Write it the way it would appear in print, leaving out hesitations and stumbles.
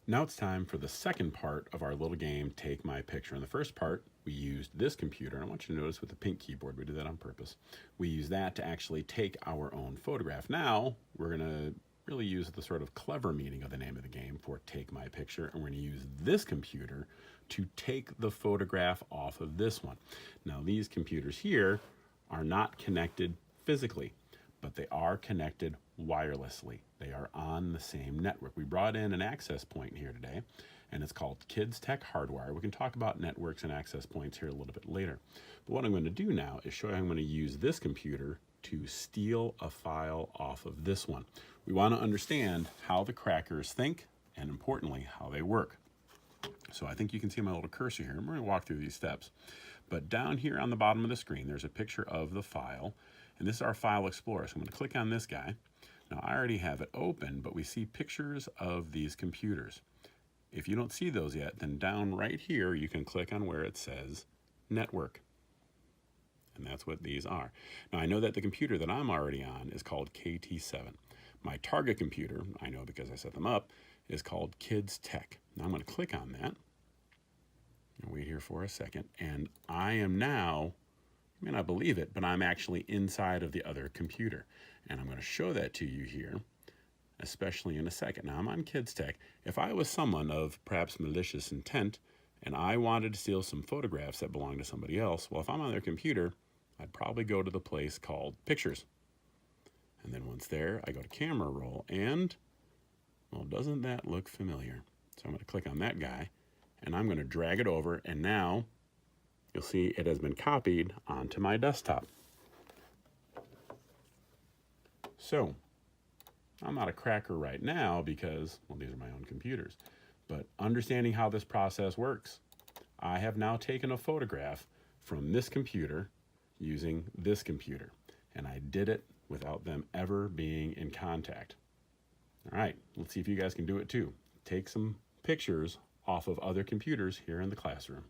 Now it's time for the second part of our little game, Take My Picture. In the first part, we used this computer, and I want you to notice with the pink keyboard, we did that on purpose. We used that to actually take our own photograph. Now, we're gonna really use the sort of clever meaning of the name of the game for Take My Picture, and we're gonna use this computer to take the photograph off of this one. Now, these computers here are not connected physically, but they are connected wirelessly. They are on the same network. We brought in an access point here today, and it's called Kids Tech Hardwire. We can talk about networks and access points here a little bit later. But what I'm going to do now is show you how I'm going to use this computer to steal a file off of this one. We want to understand how the crackers think, and importantly, how they work. So I think you can see my little cursor here. I'm going to walk through these steps. But down here on the bottom of the screen, there's a picture of the file. And this is our File Explorer. So I'm going to click on this guy. Now I already have it open, but we see pictures of these computers. If you don't see those yet, then down right here, you can click on where it says Network. And that's what these are. Now I know that the computer that I'm already on is called KT7. My target computer, I know because I set them up, is called Kids Tech. Now I'm going to click on that. I'll wait here for a second. And I am now, you may not believe it, but I'm actually inside of the other computer. And I'm going to show that to you here, especially in a second. Now I'm on Kids Tech. If I was someone of perhaps malicious intent and I wanted to steal some photographs that belong to somebody else, well, if I'm on their computer, I'd probably go to the place called Pictures. And then once there, I go to Camera Roll, and, well, doesn't that look familiar? So I'm going to click on that guy, and I'm going to drag it over, and now you'll see it has been copied onto my desktop. So I'm not a cracker right now because, well, these are my own computers. But understanding how this process works, I have now taken a photograph from this computer using this computer. And I did it without them ever being in contact. All right, let's see if you guys can do it too. Take some pictures off of other computers here in the classroom.